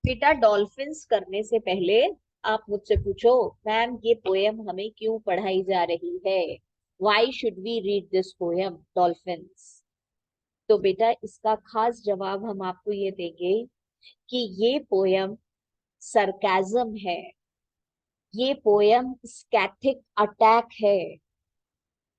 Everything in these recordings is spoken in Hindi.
बेटा डॉल्फिन्स करने से पहले आप मुझसे पूछो, मैम ये पोयम हमें क्यों पढ़ाई जा रही है? Why should we read this poem dolphins? तो बेटा इसका खास जवाब हम आपको ये देंगे कि ये पोयम सरकाजम है। ये पोयम स्कैथिक अटैक है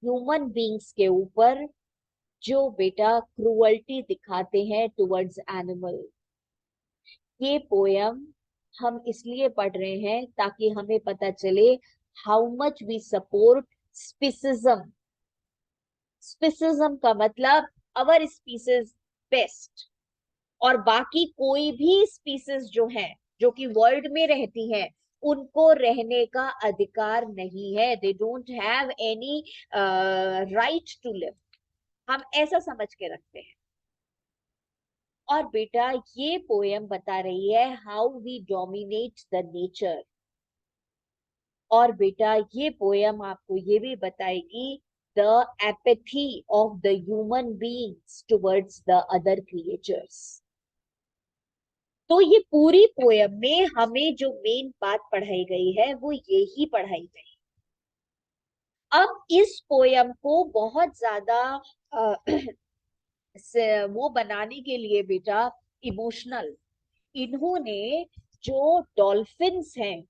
ह्यूमन बींग्स के ऊपर, जो बेटा क्रुअल्टी दिखाते हैं टुवर्ड्स एनिमल। ये पोयम हम इसलिए पढ़ रहे हैं ताकि हमें पता चले हाउ मच वी सपोर्ट स्पीसिज्म। स्पीसिज्म का मतलब अवर स्पीसीज बेस्ट, और बाकी कोई भी स्पीसीज जो है, जो कि वर्ल्ड में रहती है, उनको रहने का अधिकार नहीं है। They don't have any right to live. हम ऐसा समझ के रखते हैं। और बेटा ये पोयम बता रही है how we dominate the nature. और बेटा ये पोयम आपको ये भी बताएगी the apathy of the human beings towards the other creatures. तो ये पूरी पोयम में हमें जो मेन बात पढ़ाई गई है वो यही पढ़ाई गई। अब इस पोयम को बहुत ज्यादा वो बनाने के लिए बेटा इमोशनल, इन्होंने जो डॉल्फिन्स हैं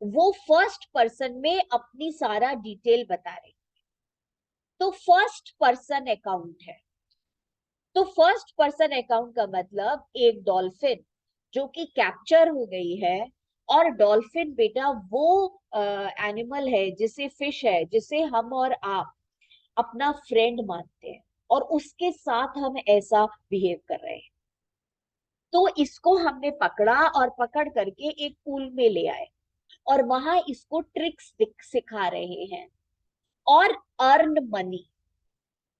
वो फर्स्ट पर्सन में अपनी सारा डिटेल बता रहे। तो फर्स्ट पर्सन अकाउंट है। तो फर्स्ट पर्सन अकाउंट का मतलब एक डॉल्फिन जो कि कैप्चर हो गई है। और डॉल्फिन बेटा वो एनिमल है, जिसे फिश है, जिसे हम और आप अपना फ्रेंड मानते हैं, और उसके साथ हम ऐसा बिहेव कर रहे हैं। तो इसको हमने पकड़ा और पकड़ करके एक पूल में ले आए, और वहां इसको ट्रिक्स सिखा रहे हैं और अर्न मनी,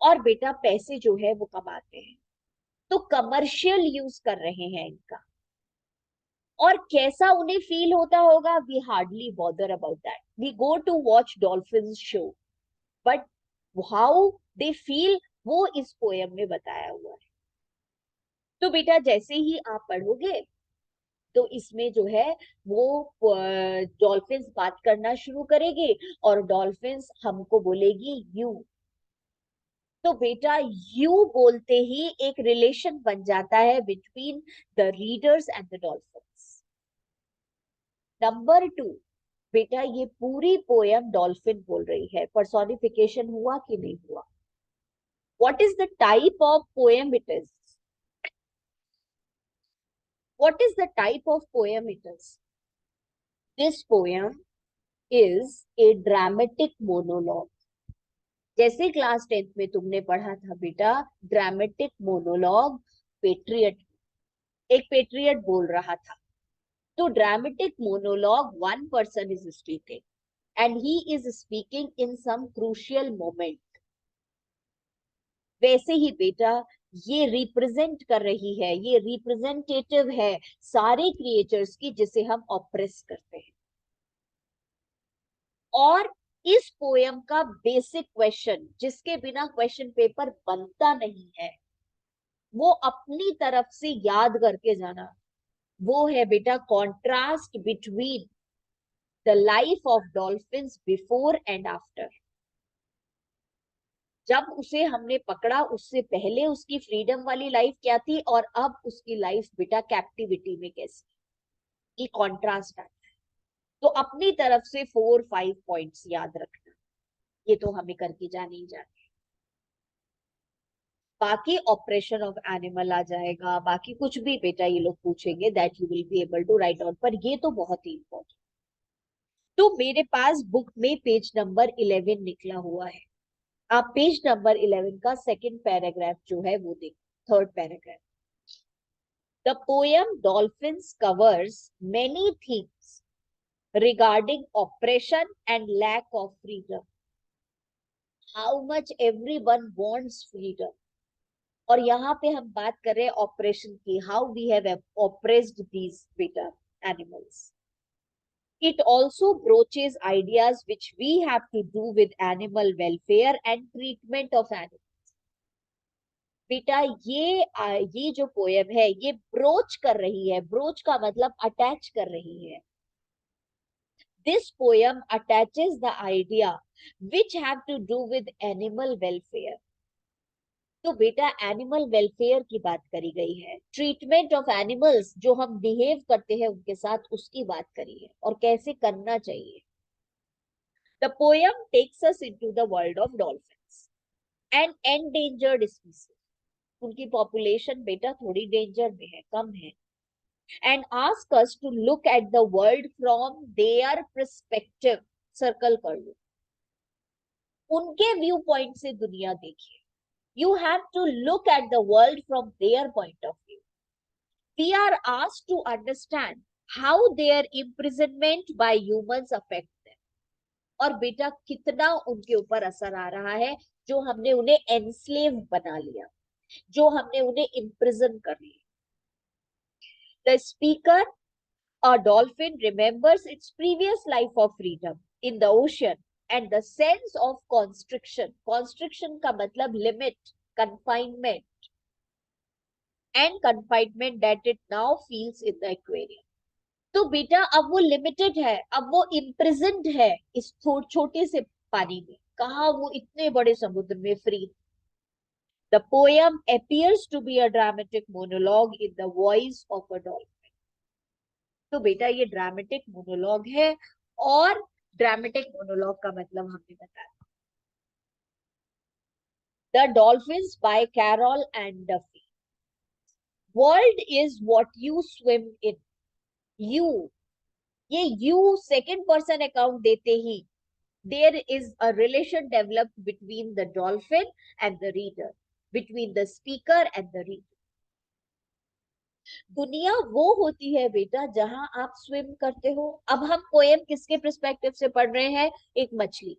और बेटा पैसे जो है वो कमाते हैं। तो कमर्शियल यूज कर रहे हैं इनका। और कैसा उन्हें फील होता होगा, we hardly bother about that, we go to watch dolphin show, but how they feel वो इस पोयम में बताया हुआ है। तो बेटा जैसे ही आप पढ़ोगे तो इसमें जो है वो डॉल्फिन्स बात करना शुरू करेगी, और डॉल्फिन्स हमको बोलेगी यू। तो बेटा यू बोलते ही एक रिलेशन बन जाता है between the readers and the dolphins. Number two, बेटा ये पूरी पोयम डॉल्फिन बोल रही है। पर्सोनिफिकेशन हुआ कि नहीं हुआ? What is the type of poem it is? What is the type of poem it is? This poem is a dramatic monologue. जैसे क्लास 10th में तुमने पढ़ा था बेटा, ड्रामेटिक मोनोलॉग, पेट्रियट, एक पेट्रियट बोल रहा था। तो dramatic monologue one person is speaking, and he is speaking in some crucial moment. वैसे ही बेटा ये रिप्रेजेंट कर रही है, ये रिप्रेजेंटेटिव है सारे क्रिएचर्स की जिसे हम ऑप्रेस करते हैं। और इस पोयम का बेसिक क्वेश्चन, जिसके बिना क्वेश्चन पेपर बनता नहीं है, वो अपनी तरफ से याद करके जाना, वो है बेटा contrast between the life of dolphins before and after. जब उसे हमने पकड़ा उससे पहले उसकी फ्रीडम वाली लाइफ क्या थी, और अब उसकी लाइफ बेटा कैप्टिविटी में कैसी, ये कॉन्ट्रास्ट आता है। तो अपनी तरफ से 4-5 पॉइंट्स याद रखना, ये तो हमें करके जाने ही जाने। बाकी ऑपरेशन ऑफ एनिमल आ जाएगा, बाकी कुछ भी बेटा ये लोग पूछेंगे, that you will be able to write out, पर ये तो बहुत ही इंपॉर्टेंट। तो मेरे पास बुक में पेज नंबर 11 निकला हुआ है। आप पेज नंबर 11 का सेकंड पैराग्राफ जो है वो देखो, third paragraph. The poem dolphins covers many things regarding oppression and lack of freedom, how much everyone wants freedom। और यहाँ पे हम बात कर रहे हैं ऑपरेशन की, how we have oppressed these beta animals। It also broaches ideas which we have to do with animal welfare and treatment of animals। बेटा ये जो पोयम है ये ब्रोच कर रही है, ब्रोच का मतलब अटैच कर रही है। This poem attaches the idea which have to do with animal welfare. तो बेटा एनिमल वेलफेयर की बात करी गई है, ट्रीटमेंट ऑफ एनिमल्स, जो हम बिहेव करते हैं उनके साथ उसकी बात करी है और कैसे करना चाहिए। The poem takes us into the world of dolphins and endangered species. उनकी पॉपुलेशन बेटा थोड़ी डेंजर में है, कम है। And ask us to look at the world from their perspective. Circle कर लो, उनके व्यू पॉइंट से दुनिया देखिए। You have to look at the world from their point of view. We are asked to understand how their imprisonment by humans affect them. और बेटा कितना उनके ऊपर असर आ रहा है जो हमने उन्हें एनस्लेव बना लिया, जो हमने उन्हें इम्प्रिजन कर लिया। The speaker, a dolphin, remembers its previous life of freedom in the ocean and the sense of constriction. Constriction का मतलब limit, confinement, and confinement that it now feels in the aquarium. तो बेटा अब वो लिमिटेड है, अब वो इम्प्रिजन्ड है इस छोटे से पानी में, कहा वो इतने बड़े समुद्र में free. The poem appears to be a dramatic monologue in the voice of a dolphin. तो बेटा ये ड्रामेटिक मोनोलॉग है, और ड्रामेटिक मोनोलॉग का मतलब हमने बताया। The Dolphins by Carol and Duffy. World is what you swim in. You, ये यू सेकेंड पर्सन अकाउंट देते ही there is a relation developed between the dolphin and the reader, between the speaker and the reader. दुनिया वो होती है बेटा जहां आप स्विम करते हो। अब हम पोएम किसके पर्सपेक्टिव से पढ़ रहे हैं? एक मछली।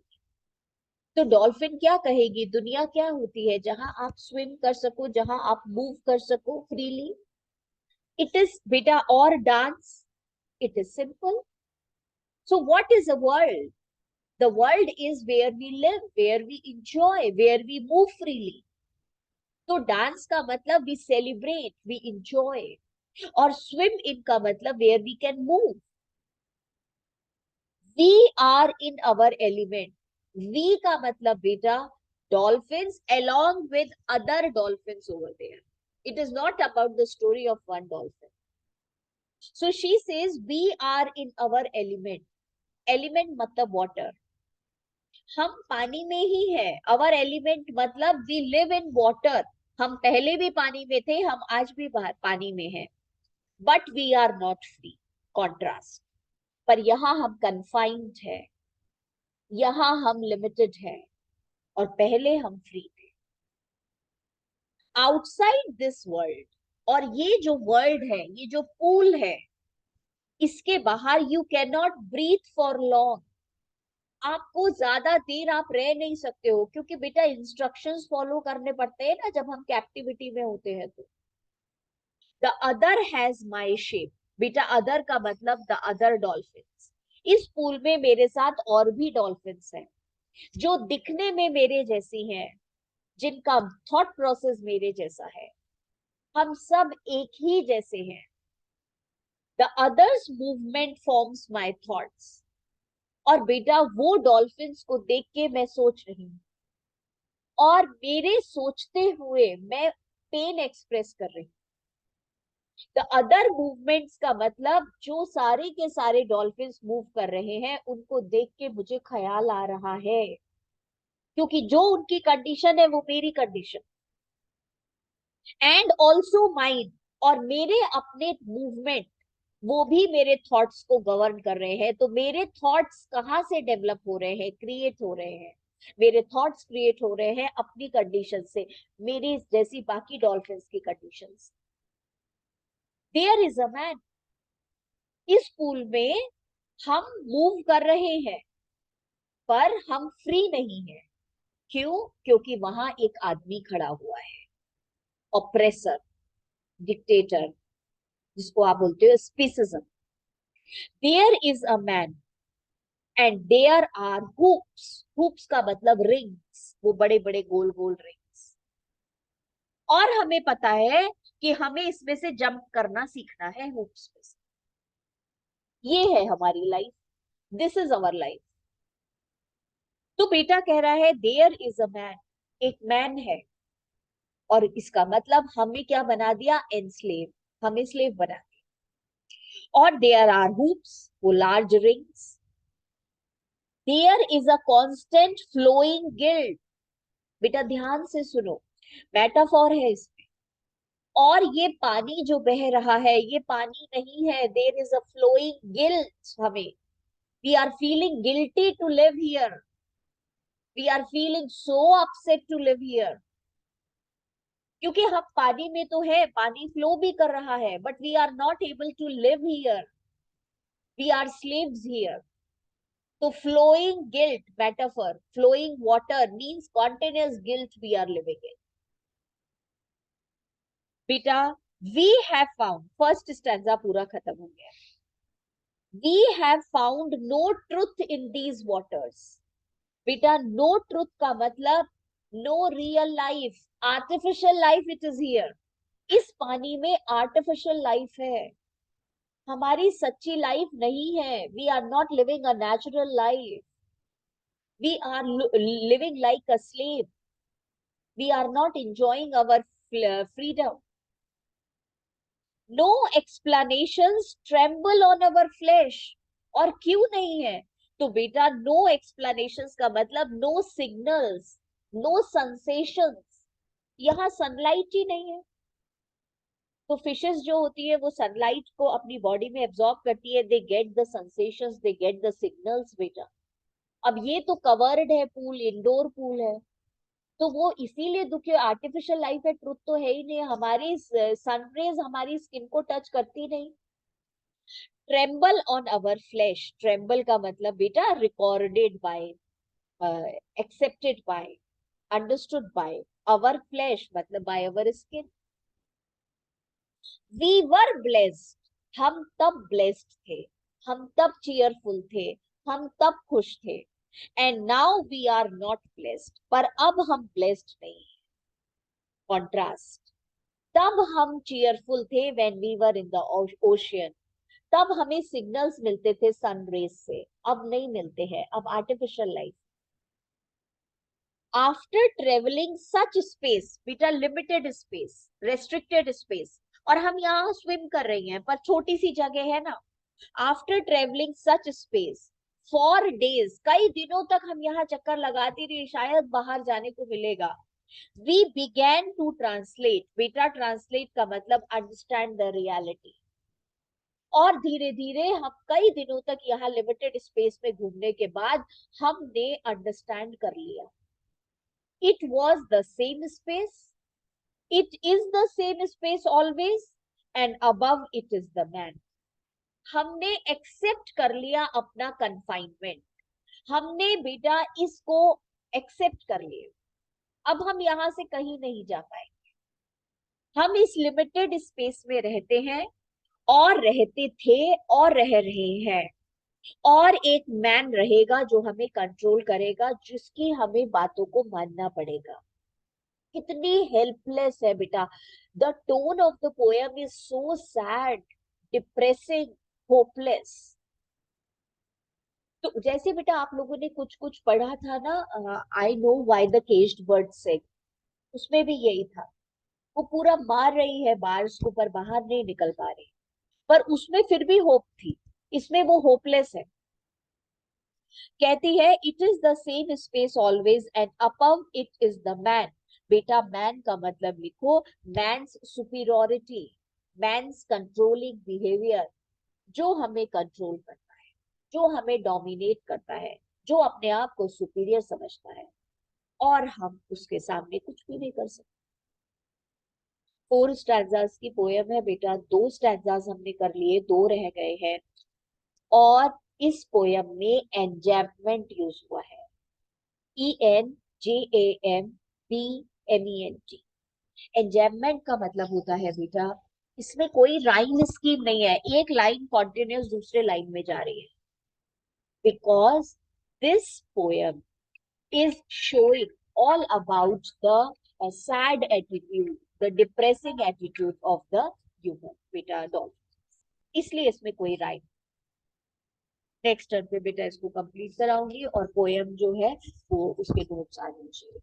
तो डॉल्फिन क्या कहेगी, दुनिया क्या होती है जहां आप स्विम कर सको, जहां आप मूव कर सको फ्रीली। इट इज बेटा, और dance, it is simple. So what is a world? The world is where we live, where we enjoy, where we move freely. तो डांस का मतलब we celebrate, we enjoy, और swim in का मतलब where we can move. We are in our element. We का मतलब बेटा dolphins along with other dolphins over there. It is not about the story of one dolphin. So she says we are in our element. Element मतलब water. हम पानी में ही है। अवर एलिमेंट मतलब वी लिव इन वाटर। हम पहले भी पानी में थे, हम आज भी पानी में हैं। But we are not free, contrast. पर यहाँ हम कन्फाइंड है, यहाँ हम लिमिटेड है, और पहले हम फ्री थे। आउटसाइड दिस वर्ल्ड, और ये जो वर्ल्ड है, ये जो पूल है, इसके बाहर you can not breathe for long. आपको ज्यादा देर आप रह नहीं सकते हो, क्योंकि बेटा इंस्ट्रक्शंस फॉलो करने पड़ते हैं ना जब हम कैप्टिविटी में होते हैं। तो the other has my shape. बेटा अदर का मतलब द अदर डॉल्फिन्स। इस पूल में मेरे साथ और भी डॉल्फिन्स हैं जो दिखने में मेरे जैसी हैं, जिनका थॉट प्रोसेस मेरे जैसा है। हम सब एक ही जैसे हैं। The others movement forms my thoughts. और बेटा वो डॉल्फिन्स को देख के मैं सोच रही हूँ, और मेरे सोचते हुए मैं पेन एक्सप्रेस कर रही हूँ। द अदर मूवमेंट्स का मतलब जो सारे के सारे डॉल्फिन्स मूव कर रहे हैं उनको देख के मुझे ख्याल आ रहा है, क्योंकि जो उनकी कंडीशन है वो मेरी कंडीशन। एंड ऑल्सो माइंड, और मेरे अपने मूवमेंट वो भी मेरे थॉट्स को गवर्न कर रहे हैं। तो मेरे थॉट्स कहाँ से डेवलप हो रहे हैं, क्रिएट हो रहे हैं। मेरे थॉट्स क्रिएट हो रहे हैं अपनी कंडीशन से, मेरी जैसी बाकी डॉल्फिन्स की कंडीशन से। There is a man. इस पूल में हम मूव कर रहे हैं, पर हम फ्री नहीं है। क्यों? क्योंकि वहां एक आदमी खड़ा हुआ है, ऑप्रेसर, डिक्टेटर, जिसको आप बोलते हो speciesism. There is a man and there are hoops. Hoops का मतलब रिंग्स, वो बड़े बड़े गोल गोल रिंग्स। और हमें पता है कि हमें इसमें से जंप करना सीखना है हुप्स में से। ये है हमारी life, this is our life. तो बेटा कह रहा है देयर इज अ मैन, एक मैन है, और इसका मतलब हमें क्या बना दिया, एनस्लेव, हमें स्लेव बना दिया। और देयर आर हुप्स, वो large rings. There is a constant flowing guilt, बेटा ध्यान से सुनो, मेटाफोर है इसमें। और ये पानी जो बह रहा है ये पानी नहीं है, there is a flowing guilt, हमें, we are feeling guilty to live here, we are feeling so upset to live here, क्योंकि हम पानी में तो है, पानी फ्लो भी कर रहा है, but we are not able to live here, we are slaves here. तो flowing guilt metaphor, flowing water means continuous guilt we are living in. बेटा we have found, first stanza पूरा खत्म हो गया। We have found no truth in these waters. बेटा नो ट्रुथ का मतलब no real life, artificial life it is here. इस पानी में आर्टिफिशियल लाइफ है, हमारी सच्ची लाइफ नहीं है। We are not living a natural life, we are living like a slave, we are not enjoying our freedom. No explanations tremble on our flesh. और क्यों नहीं है, तो बेटा नो एक्सप्लेनेशंस का मतलब नो सिग्नल्स, नो सेंसेशंस, यहाँ सनलाइट ही नहीं है। तो फिशेस जो होती है वो सनलाइट को अपनी बॉडी में एब्जॉर्ब करती है, they get the sensations, they get the signals बेटा। अब ये तो कवर्ड है पूल, इंडोर पूल है, तो वो इसीलिए दुखी, आर्टिफिशियल लाइफ है, ट्रुथ तो है ही नहीं, हमारी सनरेज हमारी स्किन को टच करती नहीं। Tremble on our flesh, tremble का मतलब बेटा recorded by, accepted by, understood by our flesh, मतलब by our skin. We were blessed, हम तब ब्लेस्ड थे, हम तब चीयरफुल थे, हम तब खुश थे। And now we are not blessed, पर अब हम ब्लेस्ड नहीं। कॉन्ट्रास्ट, तब हम चीयरफुल थे when we were in the ocean, तब हमें सिग्नल्स मिलते थे सन रेज से, अब नहीं मिलते हैं, अब आर्टिफिशियल लाइफ। आफ्टर ट्रेवलिंग सच स्पेस, बेटा लिमिटेड स्पेस, रेस्ट्रिक्टेड स्पेस, और हम यहाँ स्विम कर रही हैं पर छोटी सी जगह है ना। After travelling such space for days, कई दिनों तक हम यहाँ चक्कर लगाती रही, शायद बाहर जाने को मिलेगा। वी बिगैन टू ट्रांसलेट, बेटा ट्रांसलेट का मतलब अंडरस्टैंड द रियलिटी। और धीरे धीरे हम कई दिनों तक यहाँ लिमिटेड स्पेस में घूमने के बाद हमने अंडरस्टैंड कर लिया, it was the same space, it is the same space always, and above it is the man। हमने एक्सेप्ट कर लिया अपना कन्फाइनमेंट, हमने बेटा इसको एक्सेप्ट कर लिया, अब हम यहां से कहीं नहीं जा पाएंगे, हम इस लिमिटेड स्पेस में रहते हैं, और रहते थे, और रह रहे हैं। और एक मैन रहेगा जो हमें कंट्रोल करेगा, जिसकी हमें बातों को मानना पड़ेगा। कितनी हेल्पलेस है बेटा, the tone of the poem is so sad, depressing, hopeless. तो जैसे बेटा आप लोगों ने कुछ कुछ पढ़ा था ना, I know why the caged bird sing, उसमें भी यही था, वो पूरा मार रही है बार्स को पर बाहर नहीं निकल पा रही, पर उसमें फिर भी होप थी, इसमें वो होपलेस है। कहती है it is the same space always and above it is the man. बेटा मैन का मतलब लिखो, man's superiority, man's controlling behaviour, जो हमें कंट्रोल करता है, जो हमें डोमिनेट करता है, जो अपने आप को सुपीरियर समझता है, और हम उसके सामने कुछ भी नहीं कर सकते। 4 स्टैंजास की पोएम है बेटा, 2 स्टैंजास हमने कर लिए, 2 रह गए हैं। और इस पोएम में एंजैम्पमेंट यूज हुआ है, ENJAMPMENT। एंजैम्पमेंट का मतलब होता है बेटा, इसमें कोई राइम स्कीम नहीं है, एक लाइन कॉन्टिन्यूस दूसरे लाइन में जा रही है, because this poem is showing all about the sad attitude, the depressing attitude of the human बेटा डॉल्फिन, इसलिए इसमें कोई राइम। नेक्स्ट टर्न पे बेटा इसको कंप्लीट कराऊंगी और पोएम जो है वो उसके नोट्स आ जाए।